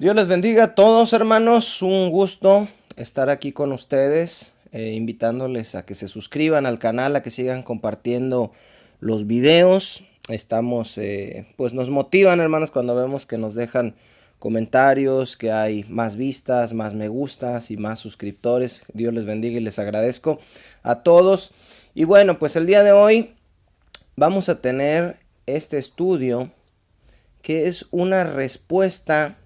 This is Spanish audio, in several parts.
Dios les bendiga a todos, hermanos. Un gusto estar aquí con ustedes, invitándoles a que se suscriban al canal, a que sigan compartiendo los videos. Estamos, pues nos motivan, hermanos, cuando vemos que nos dejan comentarios, que hay más vistas, más me gustas y más suscriptores. Dios les bendiga y les agradezco a todos. Y bueno, pues el día de hoy vamos a tener este estudio que es una respuesta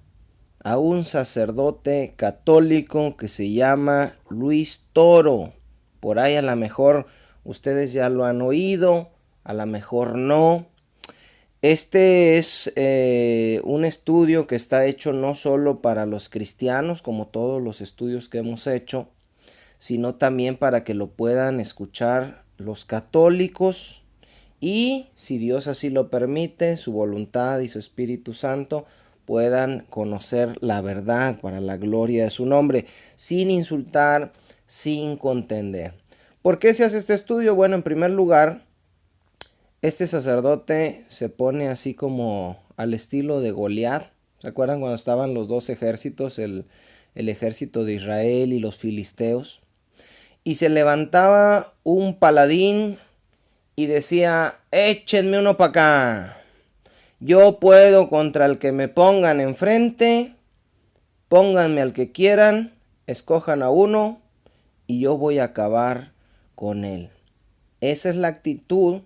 a un sacerdote católico que se llama Luis Toro. Por ahí a lo mejor ustedes ya lo han oído, a lo mejor no. Este es un estudio que está hecho no solo para los cristianos, como todos los estudios que hemos hecho, sino también para que lo puedan escuchar los católicos y, si Dios así lo permite, su voluntad y su Espíritu Santo puedan conocer la verdad para la gloria de su nombre, sin insultar, sin contender. ¿Por qué se hace este estudio? Bueno, en primer lugar, este sacerdote se pone así como al estilo de Goliat. ¿Se acuerdan cuando estaban los dos ejércitos, el ejército de Israel y los filisteos? Y se levantaba un paladín y decía: échenme uno para acá. Yo puedo contra el que me pongan enfrente. Pónganme al que quieran, escojan a uno y yo voy a acabar con él. Esa es la actitud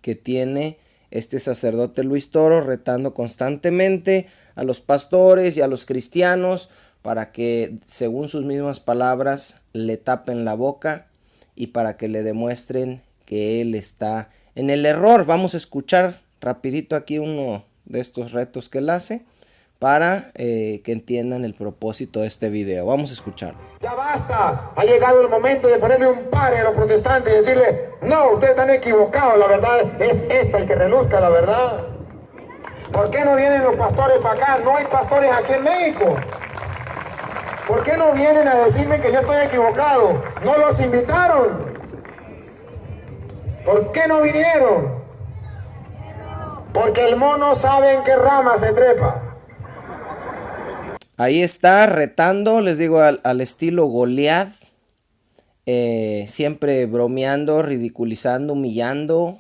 que tiene este sacerdote Luis Toro, retando constantemente a los pastores y a los cristianos para que, según sus mismas palabras, le tapen la boca y para que le demuestren que él está en el error. Vamos a escuchar rapidito aquí uno de estos retos que él hace para que entiendan el propósito de este video. Vamos a escuchar. Ya basta, ha llegado el momento de ponerle un pare a los protestantes y decirle: no, ustedes están equivocados, la verdad es esta, el que reluzca la verdad. ¿Por qué no vienen los pastores para acá? No hay pastores aquí en México. ¿Por qué no vienen a decirme que yo estoy equivocado? No los invitaron. ¿Por qué no vinieron? Porque el mono sabe en qué rama se trepa. Ahí está, retando, les digo, al estilo Goliat, siempre bromeando, ridiculizando, humillando,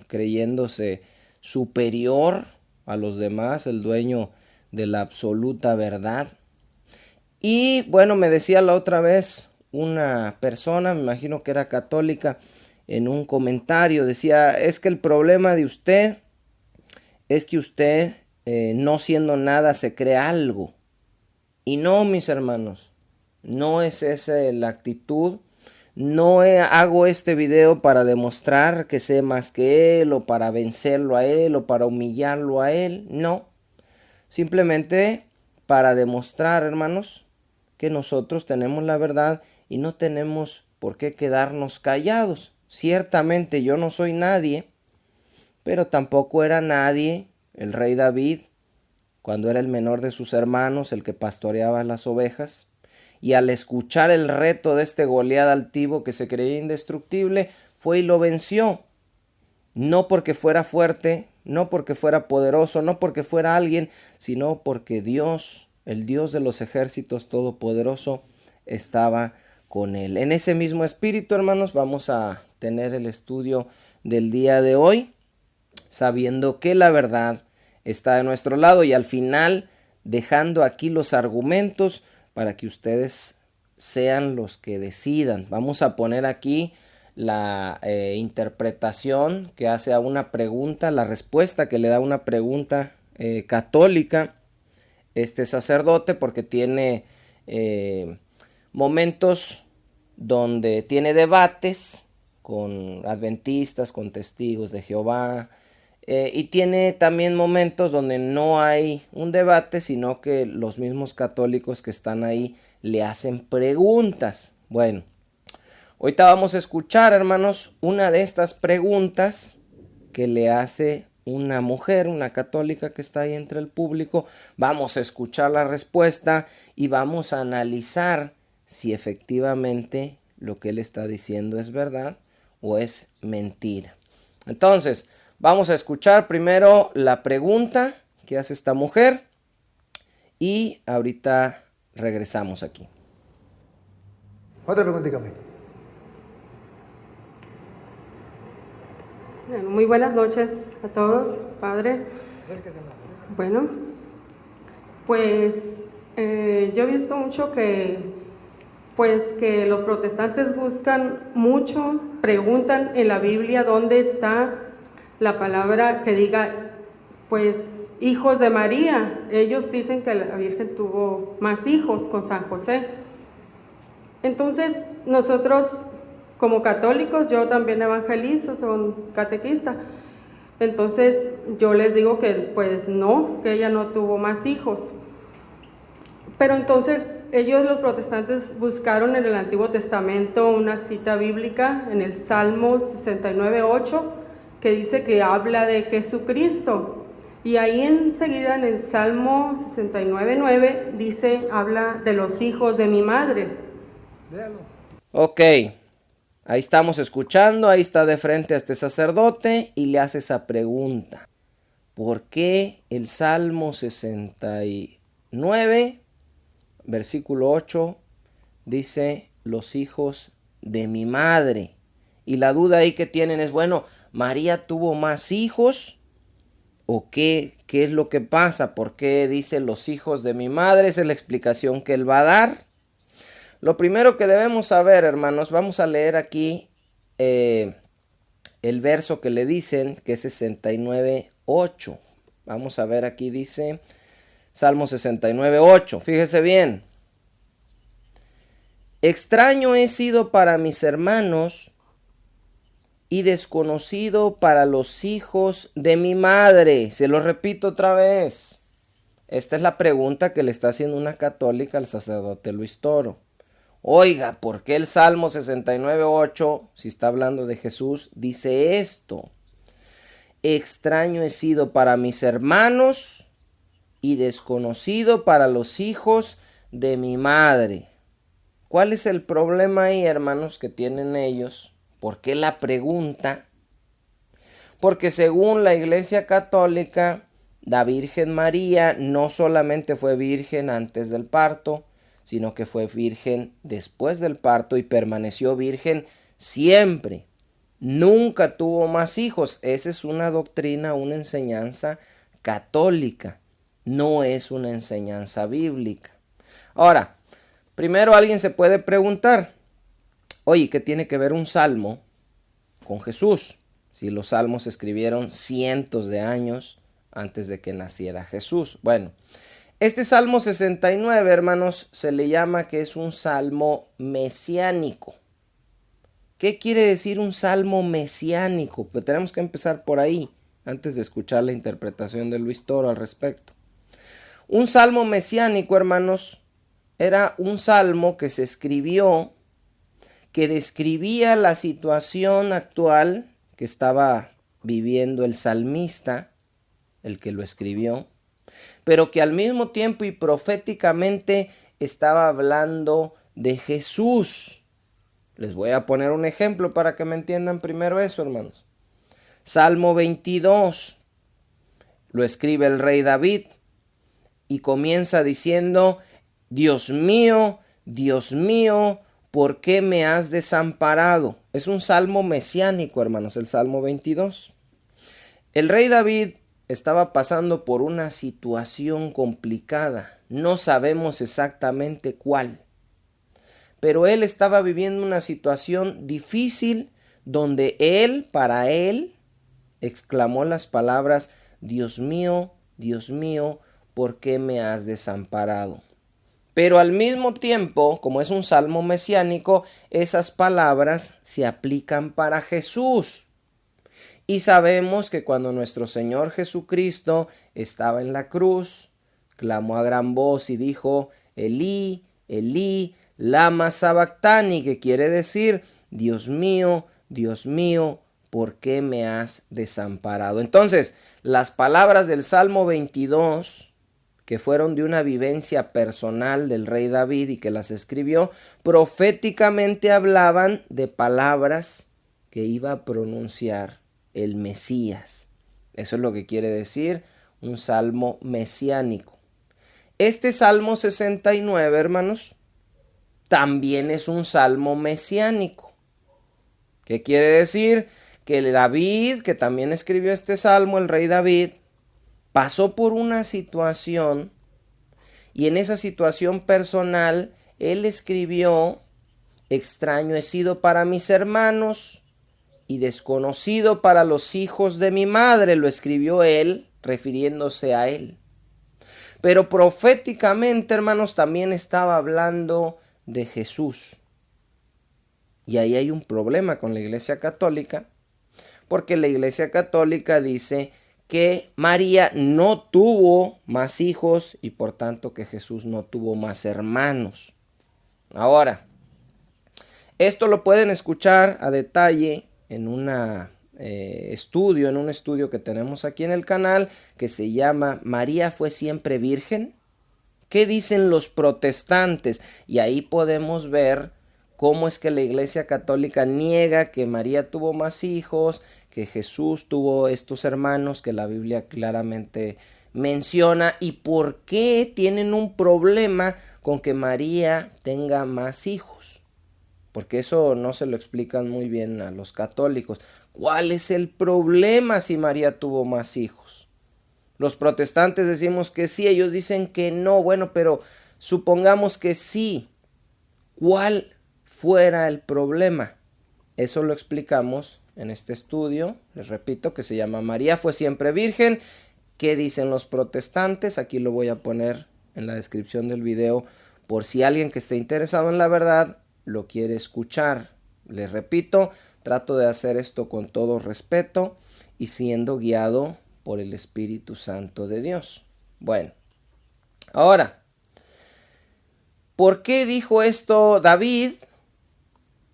creyéndose superior a los demás, el dueño de la absoluta verdad. Y bueno, me decía la otra vez una persona, me imagino que era católica, en un comentario, decía: es que el problema de usted es que usted, no siendo nada, se cree algo. Y no, mis hermanos, no es esa la actitud. No hago este video para demostrar que sé más que él, o para vencerlo a él, o para humillarlo a él. No, simplemente para demostrar, hermanos, que nosotros tenemos la verdad y no tenemos por qué quedarnos callados. Ciertamente yo no soy nadie, pero tampoco era nadie el rey David, cuando era el menor de sus hermanos, el que pastoreaba las ovejas. Y al escuchar el reto de este Goliat altivo que se creía indestructible, fue y lo venció. No porque fuera fuerte, no porque fuera poderoso, no porque fuera alguien, sino porque Dios, el Dios de los ejércitos todopoderoso, estaba con él. En ese mismo espíritu, hermanos, vamos a tener el estudio del día de hoy, sabiendo que la verdad está de nuestro lado, y al final dejando aquí los argumentos para que ustedes sean los que decidan. Vamos a poner aquí la interpretación que hace a una pregunta, la respuesta que le da una pregunta católica este sacerdote, porque tiene momentos donde tiene debates con adventistas, con testigos de Jehová, y tiene también momentos donde no hay un debate, sino que los mismos católicos que están ahí le hacen preguntas. Bueno, ahorita vamos a escuchar, hermanos, una de estas preguntas que le hace una mujer, una católica que está ahí entre el público. Vamos a escuchar la respuesta y vamos a analizar si efectivamente lo que él está diciendo es verdad o es mentira. Entonces, vamos a escuchar primero la pregunta que hace esta mujer y ahorita regresamos aquí. Otra preguntita. Bueno, muy buenas noches a todos, Padre. Bueno, pues yo he visto mucho que los protestantes buscan mucho, preguntan en la Biblia dónde está la palabra que diga, pues, hijos de María. Ellos dicen que la Virgen tuvo más hijos con San José. Entonces, nosotros como católicos, yo también evangelizo, soy catequista. Entonces, yo les digo que pues no, que ella no tuvo más hijos. Pero entonces, ellos los protestantes buscaron en el Antiguo Testamento una cita bíblica en el Salmo 69:8, que dice que habla de Jesucristo. Y ahí enseguida en el Salmo 69:9 dice, habla de los hijos de mi madre. Ok, ahí estamos escuchando, ahí está de frente a este sacerdote y le hace esa pregunta. ¿Por qué el Salmo 69, versículo 8, dice los hijos de mi madre? Y la duda ahí que tienen es, bueno, ¿María tuvo más hijos? ¿O qué es lo que pasa? ¿Por qué dice los hijos de mi madre? Esa es la explicación que él va a dar. Lo primero que debemos saber, hermanos, vamos a leer aquí el verso que le dicen, que es 69:8. Vamos a ver, aquí dice Salmo 69:8. Fíjese bien. Extraño he sido para mis hermanos y desconocido para los hijos de mi madre. Se lo repito otra vez. Esta es la pregunta que le está haciendo una católica al sacerdote Luis Toro. Oiga, ¿por qué el Salmo 69:8, si está hablando de Jesús, dice esto? Extraño he sido para mis hermanos y desconocido para los hijos de mi madre. ¿Cuál es el problema ahí, hermanos, que tienen ellos? ¿Por qué la pregunta? Porque según la Iglesia Católica, la Virgen María no solamente fue virgen antes del parto, sino que fue virgen después del parto y permaneció virgen siempre. Nunca tuvo más hijos. Esa es una doctrina, una enseñanza católica. No es una enseñanza bíblica. Ahora, primero alguien se puede preguntar, oye, ¿qué tiene que ver un salmo con Jesús? Si los salmos se escribieron cientos de años antes de que naciera Jesús. Bueno, este Salmo 69, hermanos, se le llama que es un salmo mesiánico. ¿Qué quiere decir un salmo mesiánico? Pues tenemos que empezar por ahí, antes de escuchar la interpretación de Luis Toro al respecto. Un salmo mesiánico, hermanos, era un salmo que se escribió, que describía la situación actual que estaba viviendo el salmista, el que lo escribió, pero que al mismo tiempo y proféticamente estaba hablando de Jesús. Les voy a poner un ejemplo para que me entiendan primero eso, hermanos. Salmo 22, lo escribe el rey David y comienza diciendo, Dios mío, ¿por qué me has desamparado? Es un salmo mesiánico, hermanos, el Salmo 22. El rey David estaba pasando por una situación complicada. No sabemos exactamente cuál. Pero él estaba viviendo una situación difícil donde para él, exclamó las palabras, Dios mío, ¿por qué me has desamparado? Pero al mismo tiempo, como es un salmo mesiánico, esas palabras se aplican para Jesús. Y sabemos que cuando nuestro Señor Jesucristo estaba en la cruz, clamó a gran voz y dijo, Elí, Elí, lama sabactani, que quiere decir, Dios mío, ¿por qué me has desamparado? Entonces, las palabras del Salmo 22, que fueron de una vivencia personal del rey David y que las escribió, proféticamente hablaban de palabras que iba a pronunciar el Mesías. Eso es lo que quiere decir un salmo mesiánico. Este Salmo 69, hermanos, también es un salmo mesiánico. ¿Qué quiere decir? Que David, que también escribió este salmo, el rey David, pasó por una situación y en esa situación personal él escribió: extraño he sido para mis hermanos y desconocido para los hijos de mi madre. Lo escribió él refiriéndose a él. Pero proféticamente, hermanos, también estaba hablando de Jesús. Y ahí hay un problema con la Iglesia Católica, porque la Iglesia Católica dice que María no tuvo más hijos y por tanto que Jesús no tuvo más hermanos. Ahora, esto lo pueden escuchar a detalle en un estudio que tenemos aquí en el canal, que se llama ¿María fue siempre virgen? ¿Qué dicen los protestantes? Y ahí podemos ver cómo es que la Iglesia Católica niega que María tuvo más hijos, que Jesús tuvo estos hermanos que la Biblia claramente menciona, y por qué tienen un problema con que María tenga más hijos. Porque eso no se lo explican muy bien a los católicos. ¿Cuál es el problema si María tuvo más hijos? Los protestantes decimos que sí, ellos dicen que no. Bueno, pero supongamos que sí. ¿Cuál fuera el problema? Eso lo explicamos en este estudio, les repito, que se llama María fue siempre virgen. ¿Qué dicen los protestantes? Aquí lo voy a poner en la descripción del video por si alguien que esté interesado en la verdad lo quiere escuchar. Les repito, trato de hacer esto con todo respeto y siendo guiado por el Espíritu Santo de Dios. Bueno, ahora, ¿por qué dijo esto David?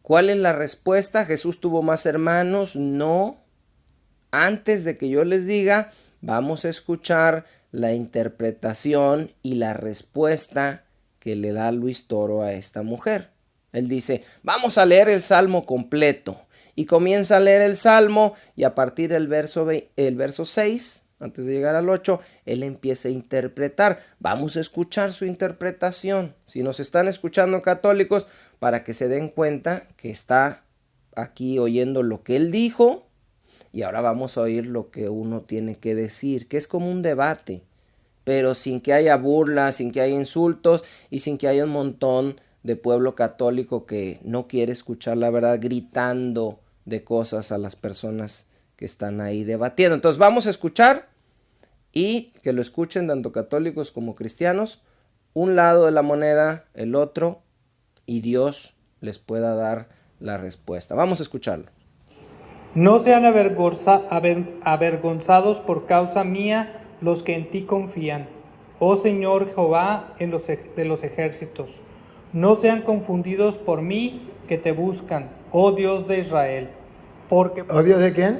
¿Cuál es la respuesta? ¿Jesús tuvo más hermanos? No. Antes de que yo les diga, vamos a escuchar la interpretación y la respuesta que le da Luis Toro a esta mujer. Él dice, vamos a leer el Salmo completo. Y comienza a leer el Salmo y a partir del verso 6, antes de llegar al 8, él empieza a interpretar. Vamos a escuchar su interpretación. Si nos están escuchando católicos, para que se den cuenta que está aquí oyendo lo que él dijo y ahora vamos a oír lo que uno tiene que decir, que es como un debate, pero sin que haya burlas, sin que haya insultos y sin que haya un montón de pueblo católico que no quiere escuchar la verdad gritando de cosas a las personas que están ahí debatiendo. Entonces vamos a escuchar y que lo escuchen tanto católicos como cristianos, un lado de la moneda, el otro, y Dios les pueda dar la respuesta. Vamos a escucharlo. No sean avergonzados por causa mía los que en ti confían, oh Señor Jehová de los ejércitos. No sean confundidos por mí que te buscan, oh Dios de Israel. Porque... ¿Oh Dios de quién?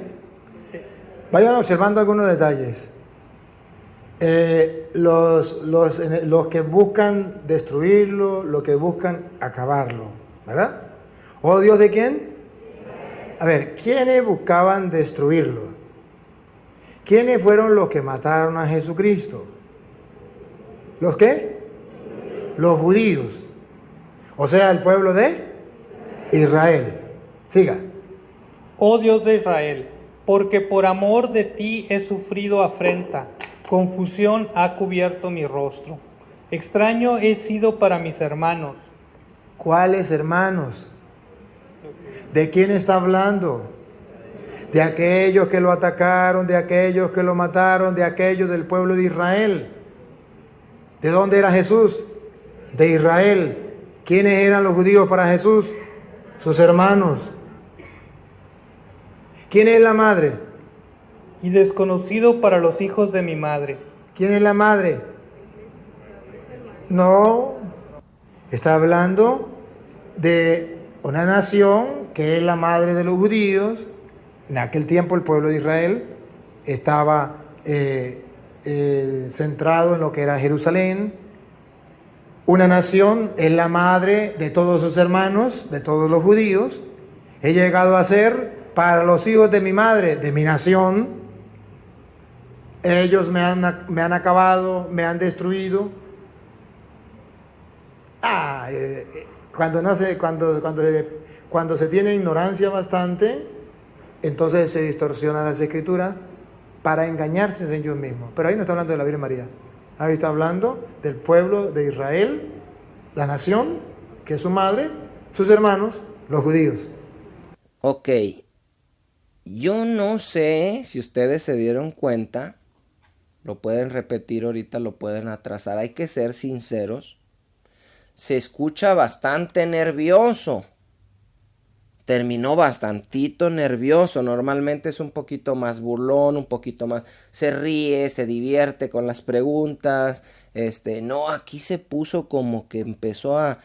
Vayan observando algunos detalles. Los que buscan destruirlo, los que buscan acabarlo, ¿verdad? ¿Oh Dios de quién? A ver, ¿quiénes buscaban destruirlo? ¿Quiénes fueron los que mataron a Jesucristo? ¿Los qué? Los judíos. O sea, el pueblo de Israel. Siga. Oh Dios de Israel, porque por amor de ti he sufrido afrenta, confusión ha cubierto mi rostro. Extraño he sido para mis hermanos. ¿Cuáles hermanos? ¿De quién está hablando? De aquellos que lo atacaron, de aquellos que lo mataron, de aquellos del pueblo de Israel. ¿De dónde era Jesús? De Israel. ¿Quiénes eran los judíos para Jesús? Sus hermanos. ¿Quién es la madre? Y desconocido para los hijos de mi madre. ¿Quién es la madre? No. Está hablando de una nación que es la madre de los judíos. En aquel tiempo el pueblo de Israel estaba centrado en lo que era Jerusalén. Una nación es la madre de todos sus hermanos, de todos los judíos. He llegado a ser para los hijos de mi madre, de mi nación. Ellos me han acabado, me han destruido. Cuando se tiene ignorancia bastante, entonces se distorsionan las escrituras para engañarse en ellos mismos. Pero ahí no está hablando de la Virgen María. Ahí está hablando del pueblo de Israel, la nación, que es su madre, sus hermanos, los judíos. Ok, yo no sé si ustedes se dieron cuenta, lo pueden repetir ahorita, lo pueden atrasar, hay que ser sinceros. Se escucha bastante nervioso. Terminó bastantito nervioso. Normalmente es un poquito más burlón, un poquito más. Se ríe, se divierte con las preguntas. No, aquí se puso como que empezó a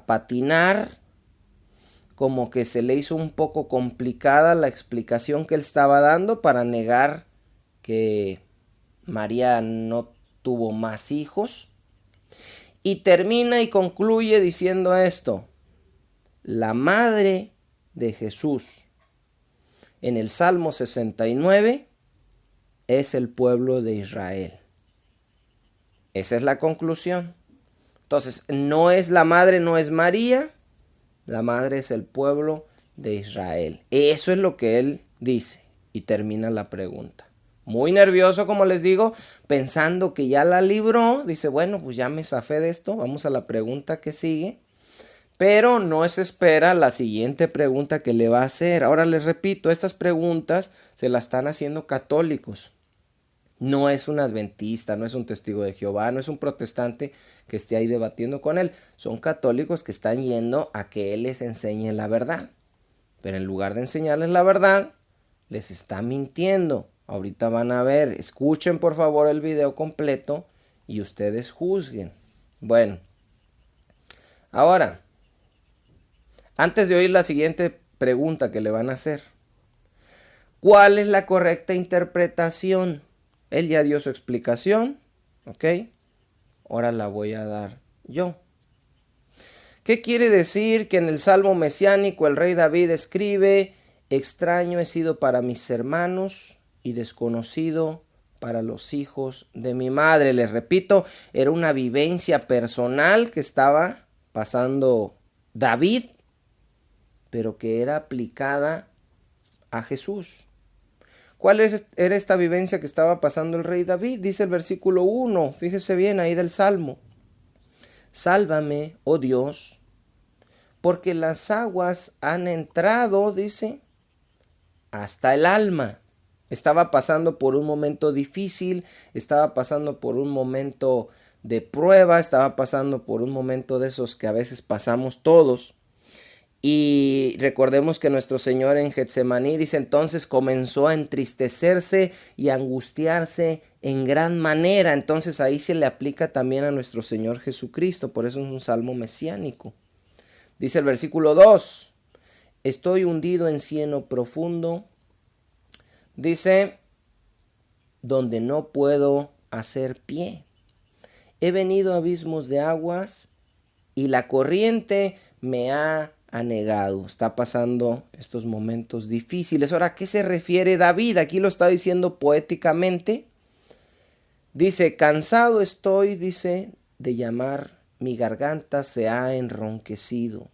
patinar. Como que se le hizo un poco complicada la explicación que él estaba dando para negar que María no tuvo más hijos. Y termina y concluye diciendo esto: la madre de Jesús en el Salmo 69 es el pueblo de Israel. Esa es la conclusión. Entonces, no es la madre, no es María, la madre es el pueblo de Israel. Eso es lo que él dice y termina la pregunta. Muy nervioso, como les digo, pensando que ya la libró. Dice, bueno, pues ya me zafé de esto, vamos a la pregunta que sigue. Pero no se espera la siguiente pregunta que le va a hacer. Ahora les repito, estas preguntas se las están haciendo católicos. No es un adventista, no es un testigo de Jehová, no es un protestante que esté ahí debatiendo con él. Son católicos que están yendo a que él les enseñe la verdad. Pero en lugar de enseñarles la verdad, les está mintiendo. Ahorita van a ver, escuchen por favor el video completo y ustedes juzguen. Bueno, ahora, antes de oír la siguiente pregunta que le van a hacer, ¿cuál es la correcta interpretación? Él ya dio su explicación, ¿ok? Ahora la voy a dar yo. ¿Qué quiere decir que en el Salmo mesiánico el rey David escribe: extraño he sido para mis hermanos y desconocido para los hijos de mi madre? Les repito, era una vivencia personal que estaba pasando David, pero que era aplicada a Jesús. ¿Cuál era esta vivencia que estaba pasando el rey David? Dice el versículo 1, fíjese bien ahí del Salmo. Sálvame, oh Dios, porque las aguas han entrado, dice, hasta el alma. Estaba pasando por un momento difícil, estaba pasando por un momento de prueba, estaba pasando por un momento de esos que a veces pasamos todos. Y recordemos que nuestro Señor en Getsemaní dice, entonces comenzó a entristecerse y a angustiarse en gran manera. Entonces ahí se le aplica también a nuestro Señor Jesucristo, por eso es un salmo mesiánico. Dice el versículo 2, estoy hundido en cieno profundo, dice, donde no puedo hacer pie. He venido a abismos de aguas y la corriente me ha anegado. Está pasando estos momentos difíciles. Ahora, ¿a qué se refiere David? Aquí lo está diciendo poéticamente. Dice, cansado estoy, dice, de llamar, mi garganta se ha enronquecido.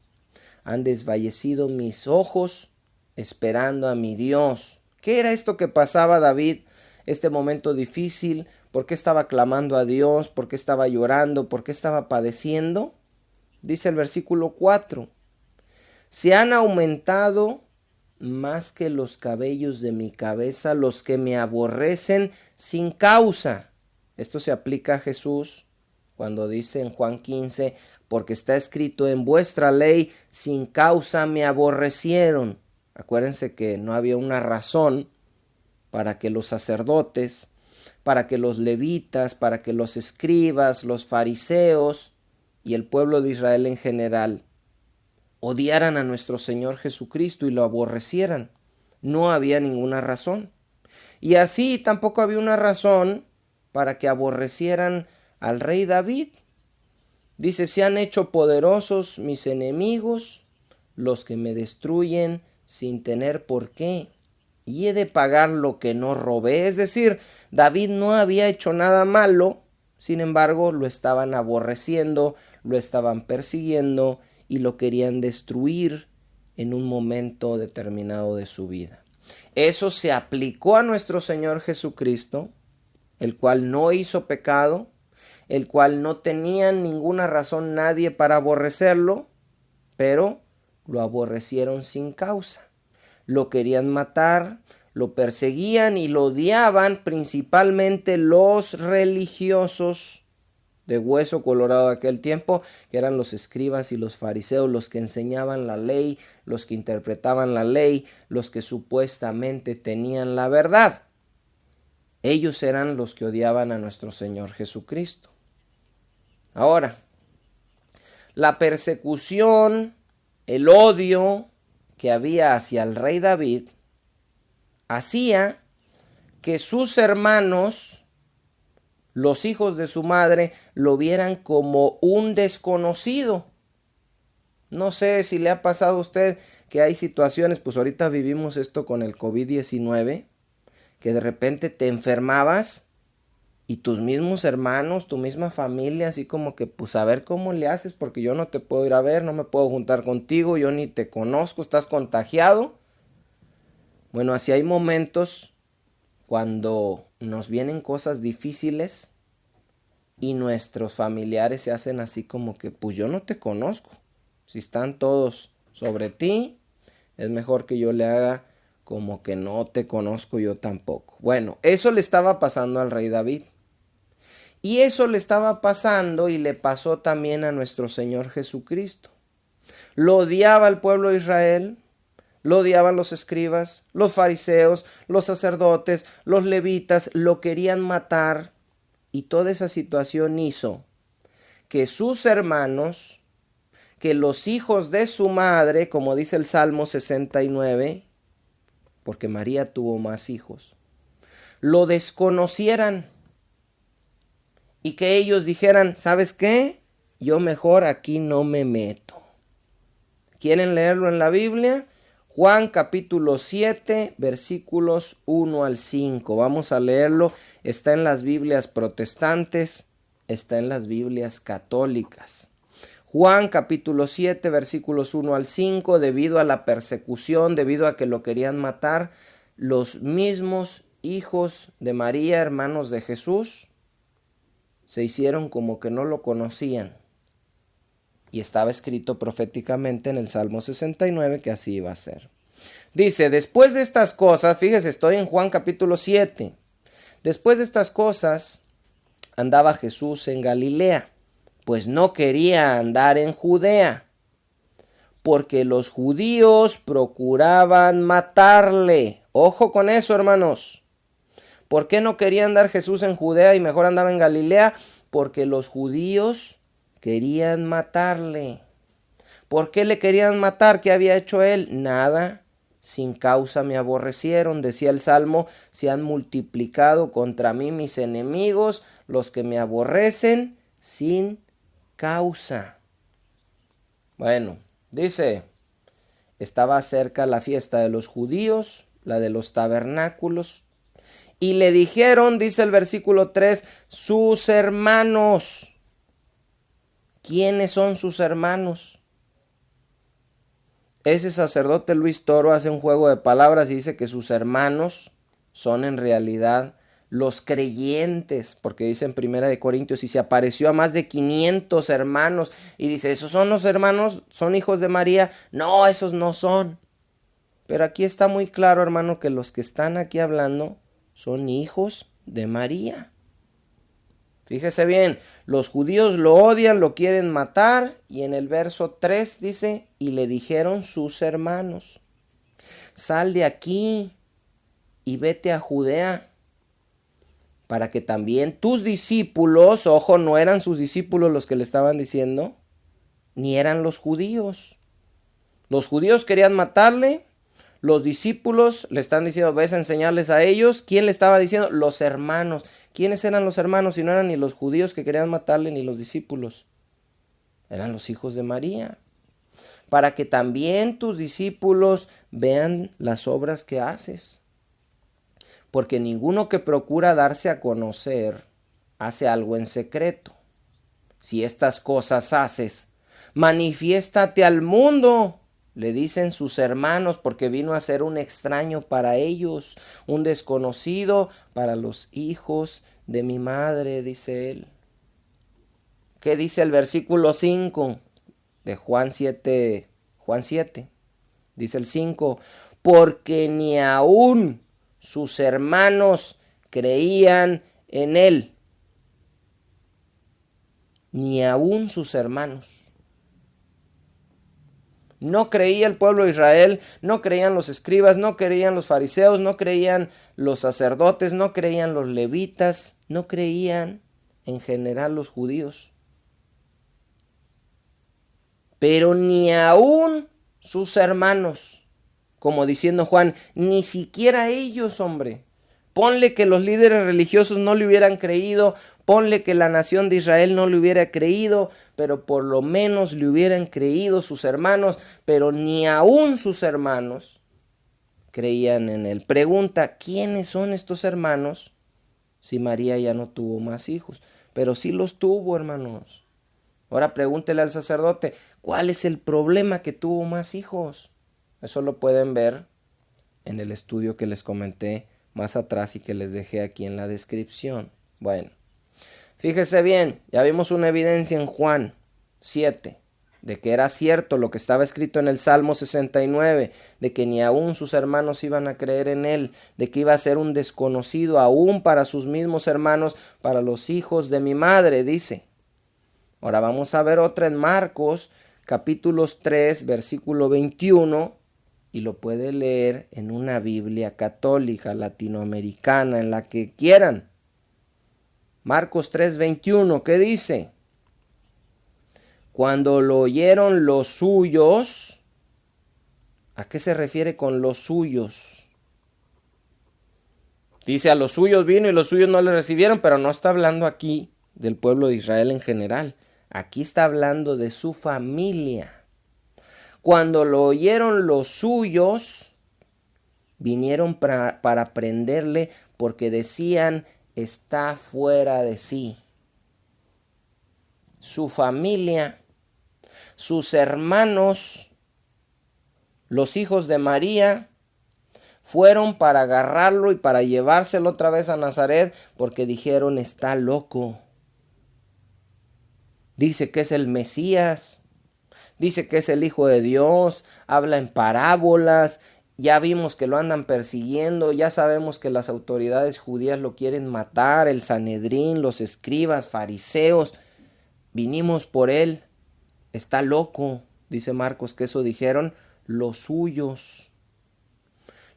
Han desfallecido mis ojos esperando a mi Dios. ¿Qué era esto que pasaba David? Este momento difícil. ¿Por qué estaba clamando a Dios? ¿Por qué estaba llorando? ¿Por qué estaba padeciendo? Dice el versículo 4. Se han aumentado más que los cabellos de mi cabeza los que me aborrecen sin causa. Esto se aplica a Jesús cuando dice en Juan 15, porque está escrito en vuestra ley, sin causa me aborrecieron. Acuérdense que no había una razón para que los sacerdotes, para que los levitas, para que los escribas, los fariseos y el pueblo de Israel en general odiaran a nuestro Señor Jesucristo y lo aborrecieran. No había ninguna razón. Y así tampoco había una razón para que aborrecieran al rey David. Dice, se han hecho poderosos mis enemigos, los que me destruyen sin tener por qué, y he de pagar lo que no robé. Es decir, David no había hecho nada malo, Sin embargo, lo estaban aborreciendo, lo estaban persiguiendo y lo querían destruir en un momento determinado de su vida. Eso se aplicó a nuestro Señor Jesucristo, el cual no hizo pecado, el cual no tenía ninguna razón nadie para aborrecerlo, pero lo aborrecieron sin causa. Lo querían matar, lo perseguían y lo odiaban principalmente los religiosos de hueso colorado de aquel tiempo, que eran los escribas y los fariseos, los que enseñaban la ley, los que interpretaban la ley, los que supuestamente tenían la verdad. Ellos eran los que odiaban a nuestro Señor Jesucristo. Ahora, la persecución, el odio que había hacia el rey David, hacía que sus hermanos, los hijos de su madre, lo vieran como un desconocido. No sé si le ha pasado a usted que hay situaciones, pues ahorita vivimos esto con el COVID-19, que de repente te enfermabas y tus mismos hermanos, tu misma familia, así como que pues a ver cómo le haces, porque yo no te puedo ir a ver, no me puedo juntar contigo, yo ni te conozco, estás contagiado. Bueno, así hay momentos cuando nos vienen cosas difíciles y nuestros familiares se hacen así como que pues yo no te conozco. Si están todos sobre ti, es mejor que yo le haga como que no te conozco yo tampoco. Bueno, eso le estaba pasando al rey David. Y eso le estaba pasando y le pasó también a nuestro Señor Jesucristo. Lo odiaba el pueblo de Israel, lo odiaban los escribas, los fariseos, los sacerdotes, los levitas, lo querían matar. Y toda esa situación hizo que sus hermanos, que los hijos de su madre, como dice el Salmo 69, porque María tuvo más hijos, lo desconocieran. Y que ellos dijeran, ¿sabes qué? Yo mejor aquí no me meto. ¿Quieren leerlo en la Biblia? Juan capítulo 7, versículos 1 al 5. Vamos a leerlo. Está en las Biblias protestantes, está en las Biblias católicas. Juan capítulo 7, versículos 1 al 5. Debido a la persecución, debido a que lo querían matar, los mismos hijos de María, hermanos de Jesús, se hicieron como que no lo conocían. Y estaba escrito proféticamente en el Salmo 69 que así iba a ser. Dice, después de estas cosas, fíjese, estoy en Juan capítulo 7. Después de estas cosas, andaba Jesús en Galilea, pues no quería andar en Judea, porque los judíos procuraban matarle. Ojo con eso, hermanos. ¿Por qué no quería andar Jesús en Judea y mejor andaba en Galilea? Porque los judíos querían matarle. ¿Por qué le querían matar? ¿Qué había hecho él? Nada. Sin causa me aborrecieron. Decía el Salmo, se han multiplicado contra mí mis enemigos, los que me aborrecen sin causa. Bueno, dice, estaba cerca la fiesta de los judíos, la de los tabernáculos. Y le dijeron, dice el versículo 3, sus hermanos. ¿Quiénes son sus hermanos? Ese sacerdote Luis Toro hace un juego de palabras y dice que sus hermanos son en realidad los creyentes, porque dice en 1 Corintios, y se apareció a más de 500 hermanos, y dice, ¿esos son los hermanos? ¿Son hijos de María? No, esos no son. Pero aquí está muy claro, hermano, que los que están aquí hablando son hijos de María. Fíjese bien, los judíos lo odian, lo quieren matar, y en el verso 3 dice, y le dijeron sus hermanos, sal de aquí y vete a Judea, para que también tus discípulos, ojo, no eran sus discípulos los que le estaban diciendo, ni eran los judíos. Los judíos querían matarle. Los discípulos le están diciendo, ves a enseñarles a ellos. ¿Quién le estaba diciendo? Los hermanos. ¿Quiénes eran los hermanos? Si no eran ni los judíos que querían matarle, ni los discípulos. Eran los hijos de María. Para que también tus discípulos vean las obras que haces. Porque ninguno que procura darse a conocer hace algo en secreto. Si estas cosas haces, manifiéstate al mundo, le dicen sus hermanos, porque vino a ser un extraño para ellos, un desconocido para los hijos de mi madre, dice él. ¿Qué dice el versículo 5 de Juan 7? Juan 7, dice el 5, porque ni aún sus hermanos creían en él. Ni aún sus hermanos. No creía el pueblo de Israel, no creían los escribas, no creían los fariseos, no creían los sacerdotes, no creían los levitas, no creían en general los judíos. Pero ni aún sus hermanos, como diciendo Juan, ni siquiera ellos, hombre. Ponle que los líderes religiosos no le hubieran creído, ponle que la nación de Israel no le hubiera creído, pero por lo menos le hubieran creído sus hermanos, pero ni aún sus hermanos creían en él. Pregunta, ¿quiénes son estos hermanos? Si María ya no tuvo más hijos, pero sí los tuvo, hermanos. Ahora pregúntele al sacerdote, ¿cuál es el problema que tuvo más hijos? Eso lo pueden ver en el estudio que les comenté más atrás y que les dejé aquí en la descripción. Bueno, fíjese bien, ya vimos una evidencia en Juan 7, de que era cierto lo que estaba escrito en el Salmo 69, de que ni aún sus hermanos iban a creer en él, de que iba a ser un desconocido aún para sus mismos hermanos, para los hijos de mi madre, dice. Ahora vamos a ver otra en Marcos, capítulos 3, versículo 21, y lo puede leer en una Biblia católica, latinoamericana, en la que quieran. Marcos 3:21, ¿qué dice? Cuando lo oyeron los suyos, ¿a qué se refiere con los suyos? Dice, a los suyos vino y los suyos no le recibieron, pero no está hablando aquí del pueblo de Israel en general. Aquí está hablando de su familia. Cuando lo oyeron los suyos, vinieron para prenderle porque decían, está fuera de sí. Su familia, sus hermanos, los hijos de María, fueron para agarrarlo y para llevárselo otra vez a Nazaret porque dijeron, está loco. Dice que es el Mesías. Dice que es el Hijo de Dios, habla en parábolas, ya vimos que lo andan persiguiendo, ya sabemos que las autoridades judías lo quieren matar, el Sanedrín, los escribas, fariseos, vinimos por él, está loco, dice Marcos que eso dijeron los suyos.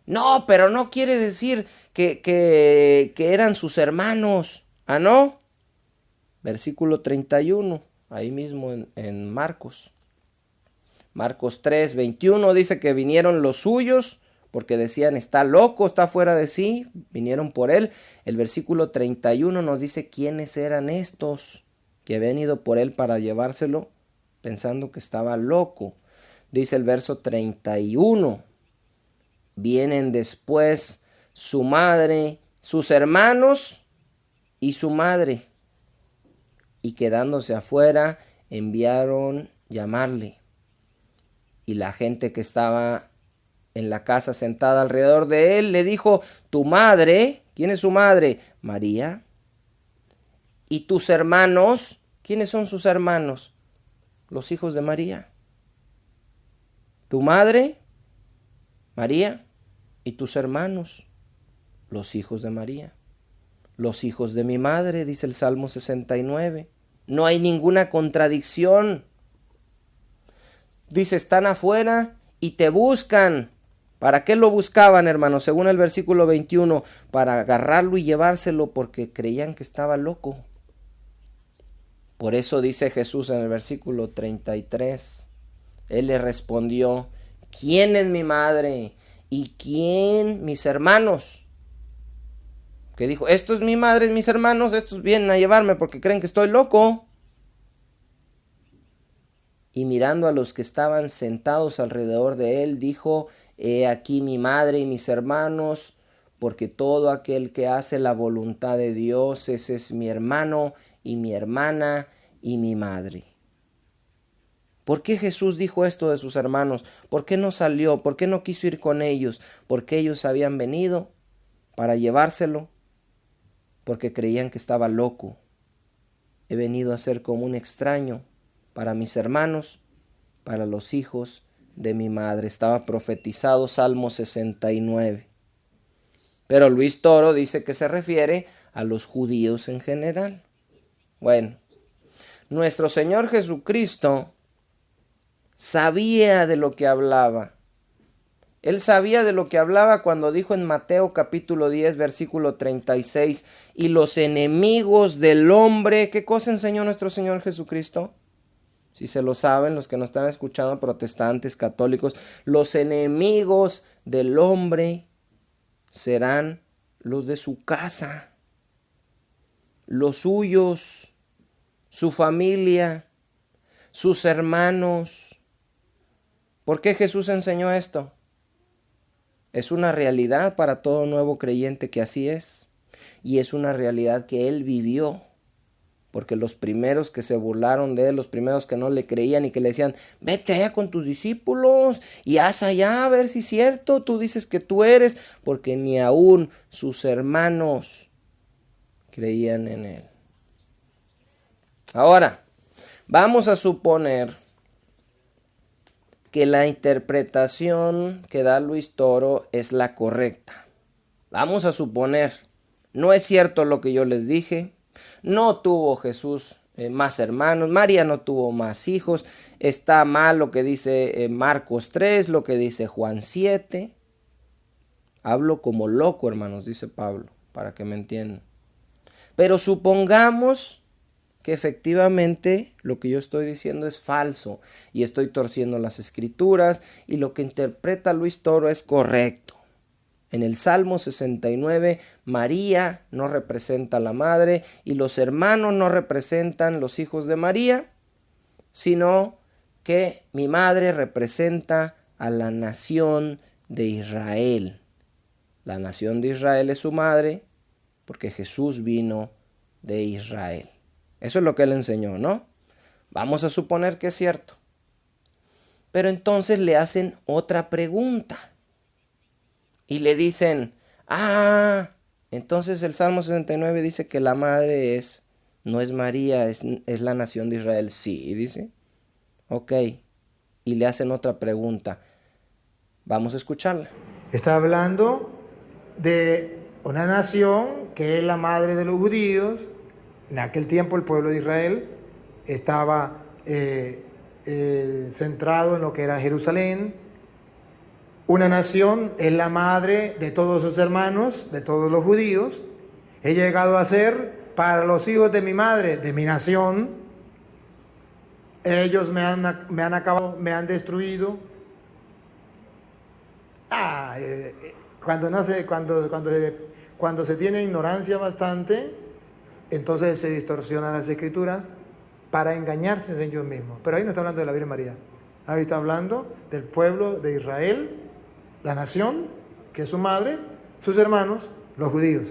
No, pero no quiere decir que eran sus hermanos, ¿ah no? Versículo 31, ahí mismo en Marcos. Marcos 3:21 dice que vinieron los suyos porque decían está loco, está fuera de sí, vinieron por él. El versículo 31 nos dice quiénes eran estos que habían ido por él para llevárselo pensando que estaba loco. Dice el verso 31, vienen después su madre, sus hermanos y su madre, y quedándose afuera enviaron llamarle. Y la gente que estaba en la casa sentada alrededor de él le dijo, tu madre, ¿quién es su madre? María. ¿Y tus hermanos? ¿Quiénes son sus hermanos? Los hijos de María. Tu madre, María, y tus hermanos, los hijos de María. Los hijos de mi madre, dice el Salmo 69. No hay ninguna contradicción. Dice, están afuera y te buscan. ¿Para qué lo buscaban, hermanos? Según el versículo 21, para agarrarlo y llevárselo porque creían que estaba loco. Por eso dice Jesús en el versículo 33, él le respondió, ¿quién es mi madre? ¿Y quién mis hermanos? Que dijo, esto es mi madre, mis hermanos, estos vienen a llevarme porque creen que estoy loco. Y mirando a los que estaban sentados alrededor de él, dijo, he aquí mi madre y mis hermanos, porque todo aquel que hace la voluntad de Dios, ese es mi hermano y mi hermana y mi madre. ¿Por qué Jesús dijo esto de sus hermanos? ¿Por qué no salió? ¿Por qué no quiso ir con ellos? Porque ellos habían venido para llevárselo, porque creían que estaba loco. He venido a ser como un extraño para mis hermanos, para los hijos de mi madre. Estaba profetizado Salmo 69. Pero Luis Toro dice que se refiere a los judíos en general. Bueno, nuestro Señor Jesucristo sabía de lo que hablaba. Él sabía de lo que hablaba cuando dijo en Mateo capítulo 10, versículo 36, y los enemigos del hombre, ¿qué cosa enseñó nuestro Señor Jesucristo? Si se lo saben, los que nos están escuchando, protestantes, católicos, los enemigos del hombre serán los de su casa, los suyos, su familia, sus hermanos. ¿Por qué Jesús enseñó esto? Es una realidad para todo nuevo creyente que así es. Y es una realidad que él vivió. Porque los primeros que se burlaron de él, los primeros que no le creían y que le decían, vete allá con tus discípulos y haz allá a ver si es cierto, tú dices que tú eres, porque ni aún sus hermanos creían en él. Ahora, vamos a suponer que la interpretación que da Luis Toro es la correcta. Vamos a suponer, no es cierto lo que yo les dije. No tuvo Jesús más hermanos, María no tuvo más hijos, está mal lo que dice Marcos 3, lo que dice Juan 7. Hablo como loco, hermanos, dice Pablo, para que me entiendan. Pero supongamos que efectivamente lo que yo estoy diciendo es falso y estoy torciendo las escrituras y lo que interpreta Luis Toro es correcto. En el Salmo 69, María no representa a la madre y los hermanos no representan los hijos de María, sino que mi madre representa a la nación de Israel. La nación de Israel es su madre porque Jesús vino de Israel. Eso es lo que él enseñó, ¿no? Vamos a suponer que es cierto. Pero entonces le hacen otra pregunta. Y le dicen, entonces el Salmo 69 dice que la madre no es María, es la nación de Israel. Sí, dice. Ok. Y le hacen otra pregunta. Vamos a escucharla. Está hablando de una nación que es la madre de los judíos. En aquel tiempo el pueblo de Israel estaba centrado en lo que era Jerusalén. Una nación es la madre de todos sus hermanos, de todos los judíos. He llegado a ser para los hijos de mi madre, de mi nación. Ellos me han acabado, me han destruido. Cuando se tiene ignorancia bastante, entonces se distorsionan las escrituras para engañarse en ellos mismos. Pero ahí no está hablando de la Virgen María. Ahí está hablando del pueblo de Israel, la nación, que es su madre, sus hermanos, los judíos.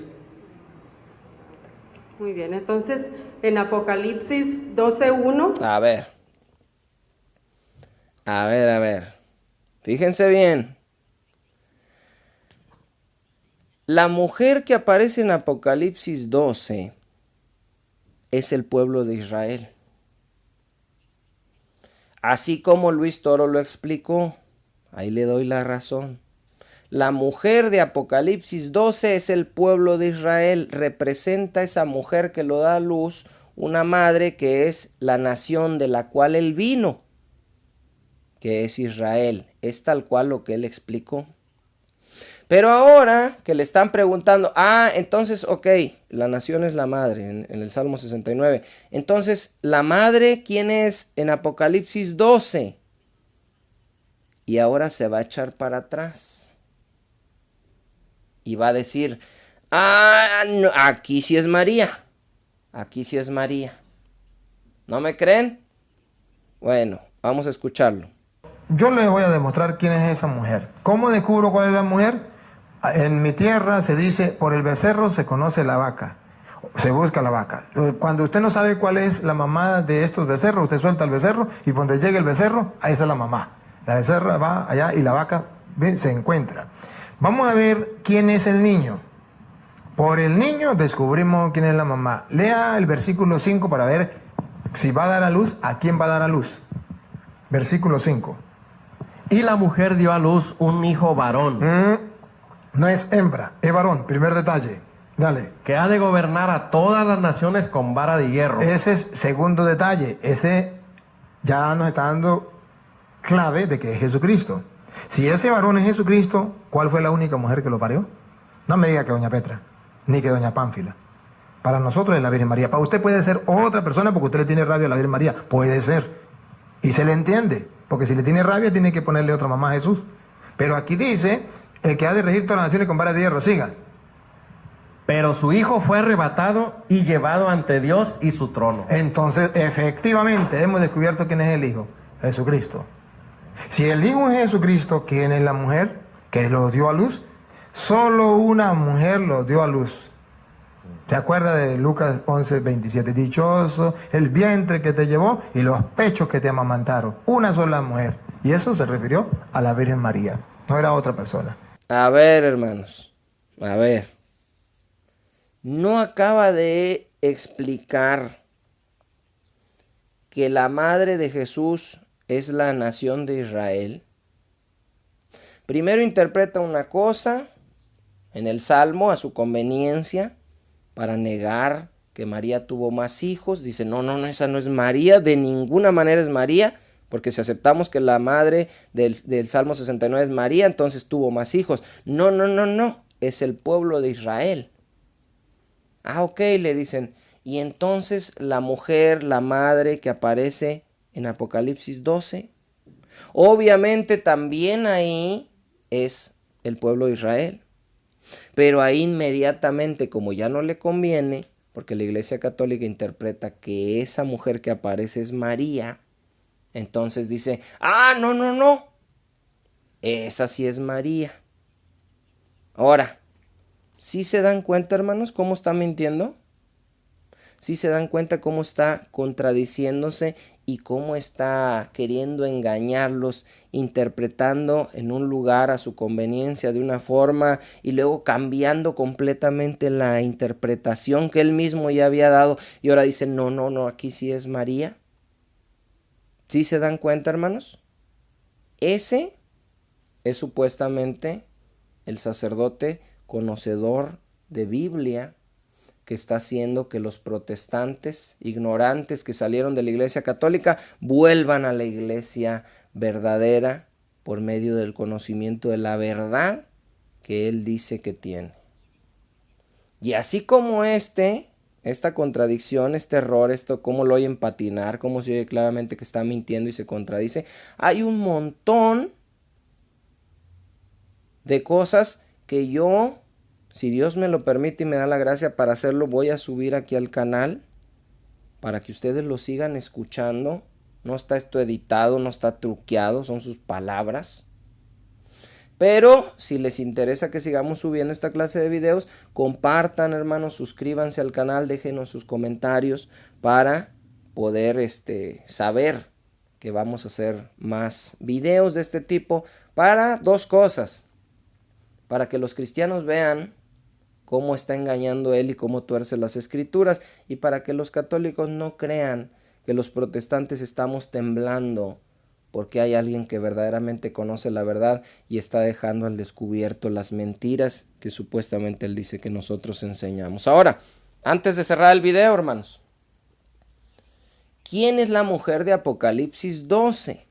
Muy bien, entonces en Apocalipsis 12:1. A ver. Fíjense bien. La mujer que aparece en Apocalipsis 12 es el pueblo de Israel. Así como Luis Toro lo explicó, ahí le doy la razón. La mujer de Apocalipsis 12 es el pueblo de Israel, representa a esa mujer que lo da a luz, una madre que es la nación de la cual él vino, que es Israel. Es tal cual lo que él explicó. Pero ahora que le están preguntando, entonces, ok, la nación es la madre en el Salmo 69. Entonces, ¿la madre quién es en Apocalipsis 12? Y ahora se va a echar para atrás. Y va a decir, no, aquí sí es María. Aquí sí es María. ¿No me creen? Bueno, vamos a escucharlo. Yo les voy a demostrar quién es esa mujer. ¿Cómo descubro cuál es la mujer? En mi tierra se dice, por el becerro se conoce la vaca, se busca la vaca. Cuando usted no sabe cuál es la mamá de estos becerros, usted suelta el becerro y cuando llegue el becerro, ahí está la mamá. La becerra va allá y la vaca se encuentra. Vamos a ver quién es el niño. Por el niño descubrimos quién es la mamá. Lea el versículo 5 para ver si va a dar a luz, a quién va a dar a luz. Versículo 5. Y la mujer dio a luz un hijo varón, No es hembra, es varón. Primer detalle. Dale. que ha de gobernar a todas las naciones con vara de hierro. Ese es segundo detalle. Ese ya nos está dando clave de que es Jesucristo. Si ese varón es Jesucristo, ¿cuál fue la única mujer que lo parió? No me diga que doña Petra, ni que doña Pánfila. Para nosotros es la Virgen María. Para usted puede ser otra persona porque usted le tiene rabia a la Virgen María. Puede ser. Y se le entiende. Porque si le tiene rabia, tiene que ponerle otra mamá a Jesús. Pero aquí dice, el que ha de regir todas las naciones con vara de hierro. Siga. Pero su hijo fue arrebatado y llevado ante Dios y su trono. Entonces, efectivamente, hemos descubierto quién es el Hijo. Jesucristo. Si el Hijo es Jesucristo, ¿quién es la mujer que lo dio a luz? Solo una mujer lo dio a luz. ¿Se acuerda de Lucas 11:27? Dichoso el vientre que te llevó y los pechos que te amamantaron. Una sola mujer. Y eso se refirió a la Virgen María. No era otra persona. A ver, hermanos. A ver. No acaba de explicar que la madre de Jesús es la nación de Israel. Primero interpreta una cosa en el Salmo a su conveniencia para negar que María tuvo más hijos. Dice, no, esa no es María, de ninguna manera es María, porque si aceptamos que la madre del Salmo 69 es María, entonces tuvo más hijos. No, es el pueblo de Israel. Ok, le dicen, y entonces la mujer, la madre que aparece en Apocalipsis 12, obviamente también ahí es el pueblo de Israel. Pero ahí inmediatamente, como ya no le conviene, porque la Iglesia Católica interpreta que esa mujer que aparece es María, entonces dice, no, esa sí es María. Ahora, ¿sí se dan cuenta, hermanos, cómo está mintiendo? ¿Sí se dan cuenta cómo está contradiciéndose y cómo está queriendo engañarlos, interpretando en un lugar a su conveniencia de una forma y luego cambiando completamente la interpretación que él mismo ya había dado y ahora dice, no, aquí sí es María? ¿Sí se dan cuenta, hermanos? Ese es supuestamente el sacerdote conocedor de Biblia que está haciendo que los protestantes ignorantes que salieron de la Iglesia Católica vuelvan a la Iglesia verdadera por medio del conocimiento de la verdad que él dice que tiene. Y así como esta contradicción, este error, esto cómo lo oyen patinar, cómo se oye claramente que está mintiendo y se contradice, hay un montón de cosas que yo, si Dios me lo permite y me da la gracia para hacerlo, voy a subir aquí al canal para que ustedes lo sigan escuchando. No está esto editado, no está truqueado, son sus palabras. Pero si les interesa que sigamos subiendo esta clase de videos, compartan, hermanos, suscríbanse al canal, déjenos sus comentarios para poder saber que vamos a hacer más videos de este tipo para dos cosas. Para que los cristianos vean cómo está engañando él y cómo tuerce las escrituras, y para que los católicos no crean que los protestantes estamos temblando porque hay alguien que verdaderamente conoce la verdad y está dejando al descubierto las mentiras que supuestamente él dice que nosotros enseñamos. Ahora, antes de cerrar el video, hermanos, ¿quién es la mujer de Apocalipsis 12?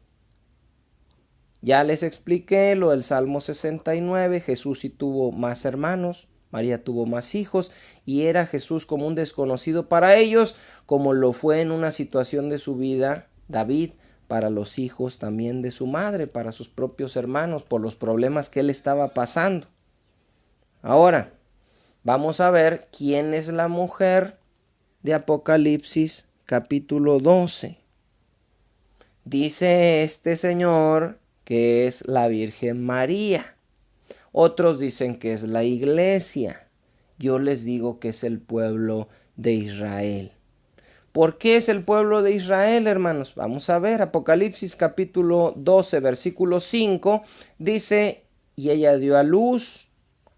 Ya les expliqué lo del Salmo 69, Jesús sí tuvo más hermanos, María tuvo más hijos y era Jesús como un desconocido para ellos, como lo fue en una situación de su vida David para los hijos también de su madre, para sus propios hermanos, por los problemas que él estaba pasando. Ahora, vamos a ver quién es la mujer de Apocalipsis capítulo 12. Dice este señor que es la Virgen María. Otros dicen que es la iglesia. Yo les digo que es el pueblo de Israel. ¿Por qué es el pueblo de Israel, hermanos? Vamos a ver, Apocalipsis capítulo 12, versículo 5, dice, y ella dio a luz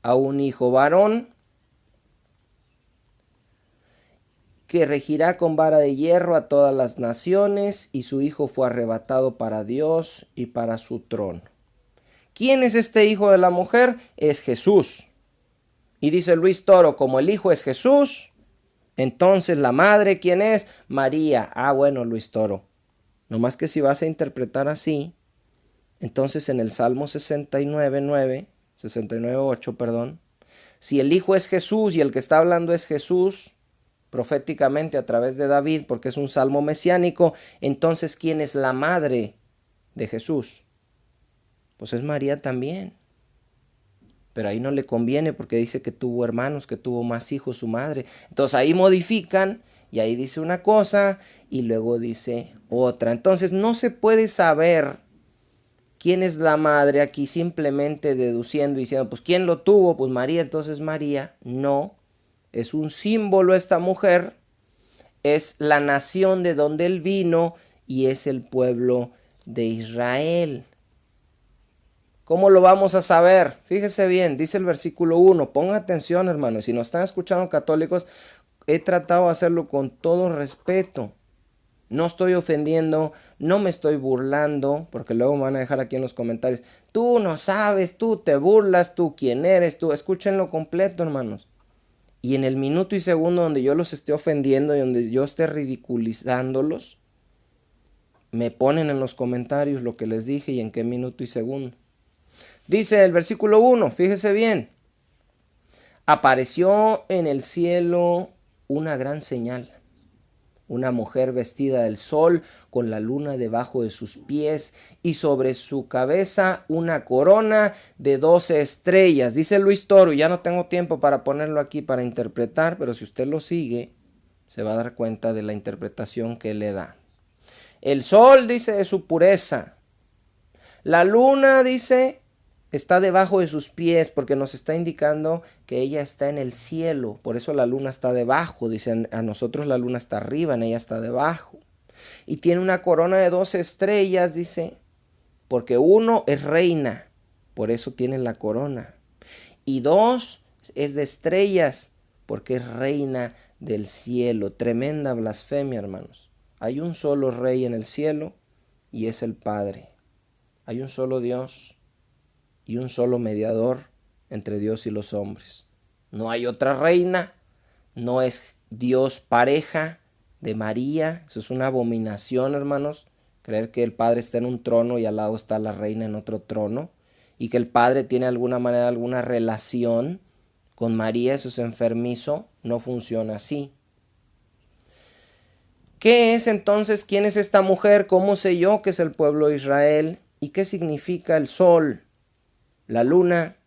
a un hijo varón, que regirá con vara de hierro a todas las naciones, y su hijo fue arrebatado para Dios y para su trono. ¿Quién es este hijo de la mujer? Es Jesús. Y dice Luis Toro, como el hijo es Jesús, entonces la madre, ¿quién es? María. Ah, bueno, Luis Toro. Nomás que si vas a interpretar así, entonces en el Salmo 69:8, perdón, si el hijo es Jesús y el que está hablando es Jesús, proféticamente a través de David, porque es un salmo mesiánico, entonces ¿quién es la madre de Jesús? Pues es María también. Pero ahí no le conviene porque dice que tuvo hermanos, que tuvo más hijos su madre. Entonces ahí modifican y ahí dice una cosa y luego dice otra. Entonces no se puede saber quién es la madre aquí simplemente deduciendo y diciendo, pues ¿quién lo tuvo? Pues María, entonces María. No, es un símbolo esta mujer, es la nación de donde él vino y es el pueblo de Israel. ¿Cómo lo vamos a saber? Fíjese bien, dice el versículo 1, ponga atención, hermanos, si nos están escuchando católicos, he tratado de hacerlo con todo respeto. No estoy ofendiendo, no me estoy burlando, porque luego me van a dejar aquí en los comentarios, tú no sabes, tú te burlas, tú quién eres, tú, escúchenlo completo, hermanos. Y en el minuto y segundo donde yo los esté ofendiendo y donde yo esté ridiculizándolos, me ponen en los comentarios lo que les dije y en qué minuto y segundo. Dice el versículo 1, fíjese bien, apareció en el cielo una gran señal, una mujer vestida del sol con la luna debajo de sus pies y sobre su cabeza una corona de 12 estrellas. Dice Luis Toro, y ya no tengo tiempo para ponerlo aquí para interpretar, pero si usted lo sigue, se va a dar cuenta de la interpretación que él le da. El sol, dice, de su pureza. La luna, dice, está debajo de sus pies porque nos está indicando que ella está en el cielo. Por eso la luna está debajo. Dicen, a nosotros la luna está arriba, en ella está debajo. Y tiene una corona de 12 estrellas, dice, porque 1 es reina, por eso tiene la corona. Y 2 es de estrellas, porque es reina del cielo. Tremenda blasfemia, hermanos. Hay un solo rey en el cielo y es el Padre. Hay un solo Dios y un solo mediador entre Dios y los hombres. No hay otra reina, no es Dios pareja de María. Eso es una abominación, hermanos, creer que el Padre está en un trono y al lado está la reina en otro trono, y que el Padre tiene de alguna manera alguna relación con María. Eso es enfermizo, no funciona así. ¿Qué es entonces? ¿Quién es esta mujer? ¿Cómo sé yo que es el pueblo de Israel? ¿Y qué significa el sol, la luna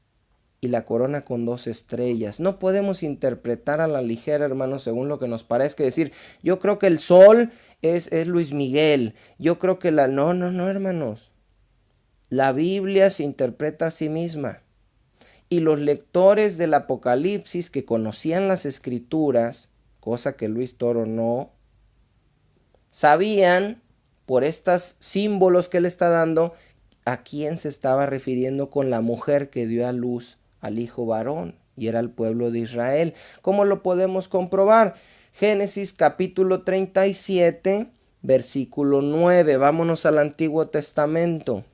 y la corona con 12 estrellas? No podemos interpretar a la ligera, hermanos, según lo que nos parezca. Decir, yo creo que el sol es Luis Miguel. Yo creo que No, hermanos. La Biblia se interpreta a sí misma. Y los lectores del Apocalipsis que conocían las Escrituras, cosa que Luis Toro no, sabían por estos símbolos que él está dando a quién se estaba refiriendo con la mujer que dio a luz al hijo varón, y era el pueblo de Israel. ¿Cómo lo podemos comprobar? Génesis capítulo 37, versículo 9. Vámonos al Antiguo Testamento.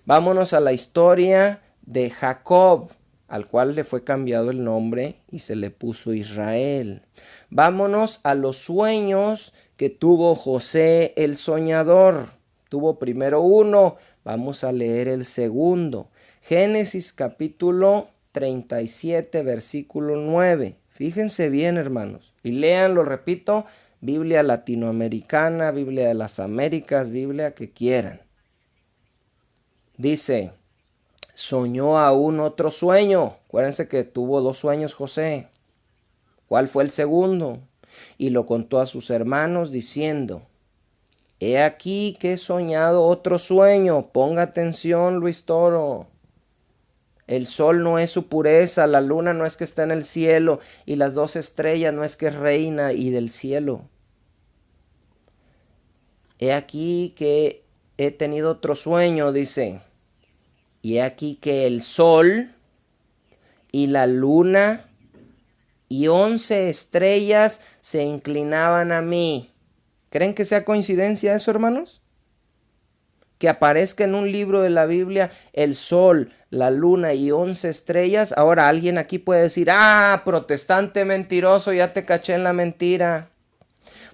Vámonos a la historia de Jacob, al cual le fue cambiado el nombre y se le puso Israel. Vámonos a los sueños que tuvo José el soñador. Tuvo primero uno, vamos a leer el segundo. Génesis capítulo 37, versículo 9. Fíjense bien, hermanos, y léanlo, repito, Biblia latinoamericana, Biblia de las Américas, Biblia que quieran. Dice, soñó aún otro sueño. Acuérdense que tuvo 2 sueños José. ¿Cuál fue el segundo? Y lo contó a sus hermanos diciendo, he aquí que he soñado otro sueño. Ponga atención, Luis Toro. El sol no es su pureza, la luna no es que está en el cielo y las 12 estrellas no es que es reina y del cielo. He aquí que he tenido otro sueño, dice, y he aquí que el sol y la luna y 11 estrellas se inclinaban a mí. ¿Creen que sea coincidencia eso, hermanos? Que aparezca en un libro de la Biblia el sol, la luna y 11 estrellas. Ahora alguien aquí puede decir, protestante mentiroso, ya te caché en la mentira.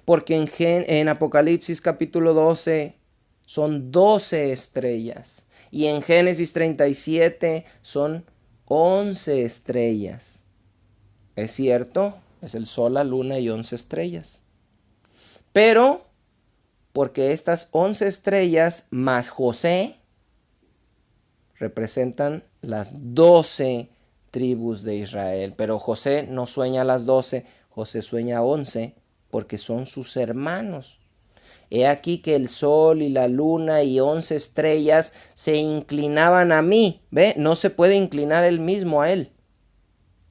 Porque en Apocalipsis capítulo 12 son 12 estrellas. Y en Génesis 37 son 11 estrellas. Es cierto, es el sol, la luna y 11 estrellas. Pero, porque estas 11 estrellas más José representan las 12 tribus de Israel. Pero José no sueña las 12, José sueña 11 porque son sus hermanos. He aquí que el sol y la luna y 11 estrellas se inclinaban a mí. ¿Ve? No se puede inclinar él mismo a él.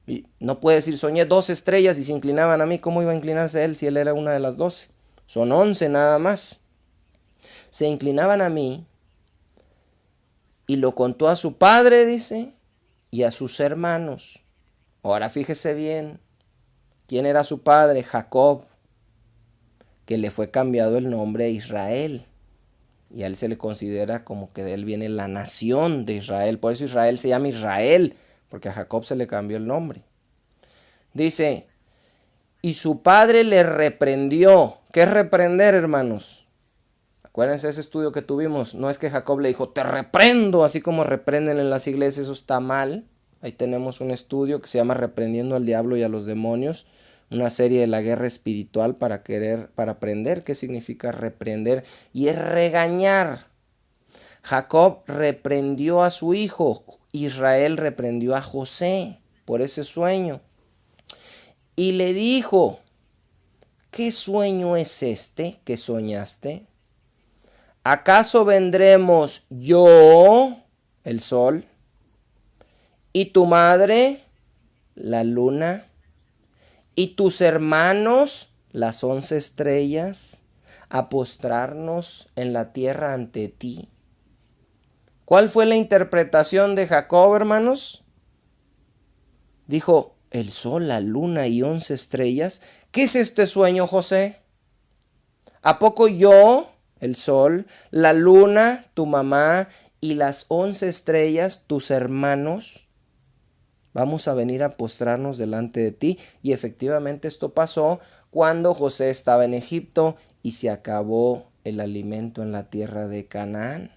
Y no puede decir, soñé 12 estrellas y se inclinaban a mí. ¿Cómo iba a inclinarse él si él era una de las 12? Son 11 nada más. Se inclinaban a mí y lo contó a su padre, dice, y a sus hermanos. Ahora fíjese bien, ¿quién era su padre? Jacob, que le fue cambiado el nombre a Israel. Y a él se le considera como que de él viene la nación de Israel. Por eso Israel se llama Israel, porque a Jacob se le cambió el nombre. Dice, y su padre le reprendió. ¿Qué es reprender, hermanos? Acuérdense de ese estudio que tuvimos. No es que Jacob le dijo, te reprendo, así como reprenden en las iglesias, eso está mal. Ahí tenemos un estudio que se llama Reprendiendo al Diablo y a los Demonios. Una serie de la guerra espiritual para aprender qué significa reprender. Y es regañar. Jacob reprendió a su hijo. Israel reprendió a José por ese sueño. Y le dijo, ¿qué sueño es este que soñaste? ¿Acaso vendremos yo, el sol, y tu madre, la luna, y tus hermanos, las 11 estrellas, a postrarnos en la tierra ante ti? ¿Cuál fue la interpretación de Jacob, hermanos? Dijo, el sol, la luna y 11 estrellas. ¿Qué es este sueño, José? ¿A poco yo, el sol, la luna, tu mamá y las 11 estrellas, tus hermanos, vamos a venir a postrarnos delante de ti? Y efectivamente esto pasó cuando José estaba en Egipto y se acabó el alimento en la tierra de Canaán.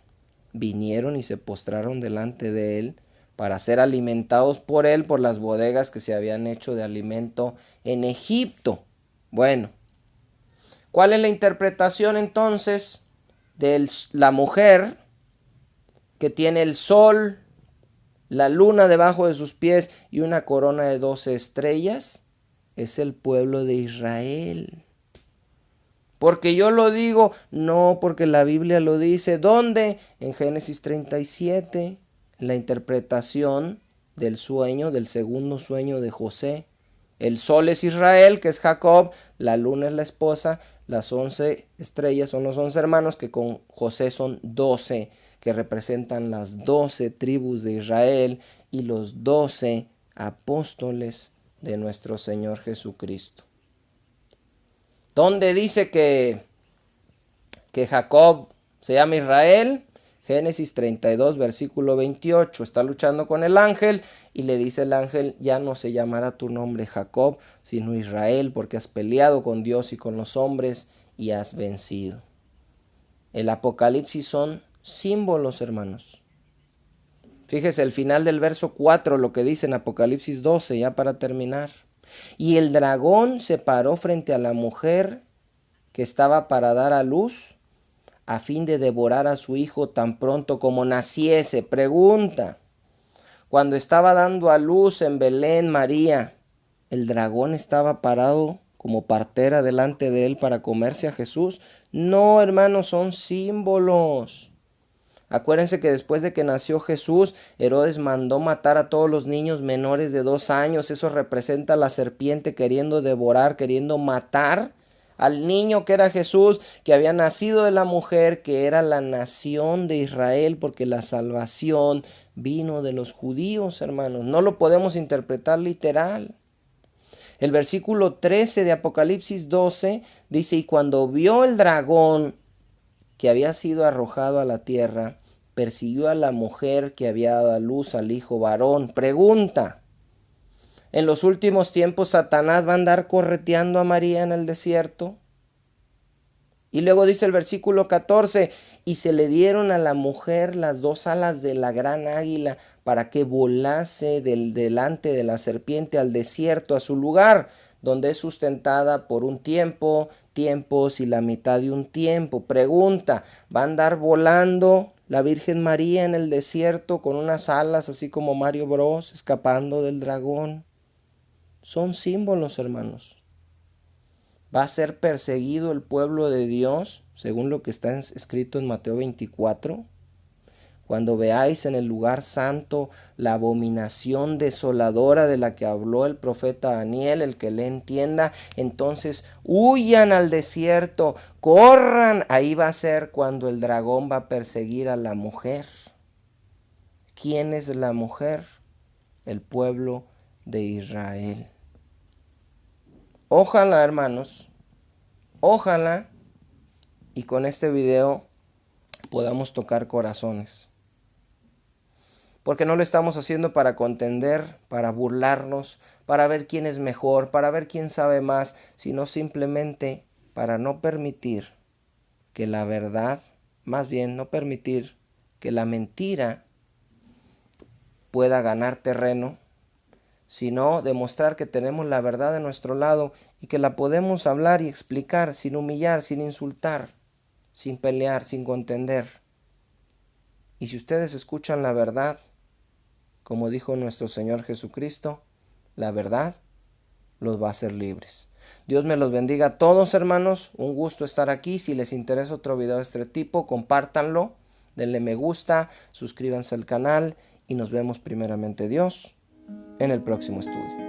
Vinieron y se postraron delante de él para ser alimentados por él por las bodegas que se habían hecho de alimento en Egipto. Bueno, ¿cuál es la interpretación entonces de la mujer que tiene el sol, la luna debajo de sus pies y una corona de 12 estrellas? Es el pueblo de Israel. Porque yo lo digo, no, porque la Biblia lo dice. ¿Dónde? En Génesis 37, la interpretación del sueño, del segundo sueño de José. El sol es Israel, que es Jacob, la luna es la esposa, las 11 estrellas son los 11 hermanos, que con José son 12, que representan las 12 tribus de Israel y los 12 apóstoles de nuestro Señor Jesucristo. ¿Dónde dice que Jacob se llama Israel? Génesis 32, versículo 28. Está luchando con el ángel y le dice el ángel, ya no se llamará tu nombre Jacob, sino Israel, porque has peleado con Dios y con los hombres y has vencido. El Apocalipsis son símbolos, hermanos. Fíjese el final del verso 4, lo que dice en Apocalipsis 12, ya para terminar. Y el dragón se paró frente a la mujer que estaba para dar a luz, a fin de devorar a su hijo tan pronto como naciese. Pregunta, cuando estaba dando a luz en Belén María, ¿el dragón estaba parado como partera delante de él para comerse a Jesús? No, hermanos, son símbolos. Acuérdense que después de que nació Jesús, Herodes mandó matar a todos los niños menores de 2 años. Eso representa a la serpiente queriendo devorar, queriendo matar al niño que era Jesús, que había nacido de la mujer, que era la nación de Israel, porque la salvación vino de los judíos, hermanos. No lo podemos interpretar literal. El versículo 13 de Apocalipsis 12 dice: y cuando vio el dragón que había sido arrojado a la tierra, persiguió a la mujer que había dado a luz al hijo varón. Pregunta: ¿en los últimos tiempos Satanás va a andar correteando a María en el desierto? Y luego dice el versículo 14: y se le dieron a la mujer las 2 alas de la gran águila para que volase delante de la serpiente al desierto, a su lugar, donde es sustentada por un tiempo, tiempos y la mitad de un tiempo. Pregunta: ¿va a andar volando la Virgen María en el desierto con unas alas así como Mario Bros, escapando del dragón? Son símbolos, hermanos. Va a ser perseguido el pueblo de Dios, según lo que está escrito en Mateo 24. Cuando veáis en el lugar santo la abominación desoladora de la que habló el profeta Daniel, el que le entienda, entonces huyan al desierto, corran. Ahí va a ser cuando el dragón va a perseguir a la mujer. ¿Quién es la mujer? El pueblo de Israel. Ojalá, hermanos, ojalá y con este video podamos tocar corazones. Porque no lo estamos haciendo para contender, para burlarnos, para ver quién es mejor, para ver quién sabe más, sino simplemente para no permitir que la verdad, más bien no permitir que la mentira pueda ganar terreno, sino demostrar que tenemos la verdad de nuestro lado y que la podemos hablar y explicar sin humillar, sin insultar, sin pelear, sin contender. Y si ustedes escuchan la verdad, como dijo nuestro Señor Jesucristo, la verdad los va a hacer libres. Dios me los bendiga a todos, hermanos. Un gusto estar aquí. Si les interesa otro video de este tipo, compártanlo, denle me gusta, suscríbanse al canal y nos vemos primeramente Dios en el próximo estudio.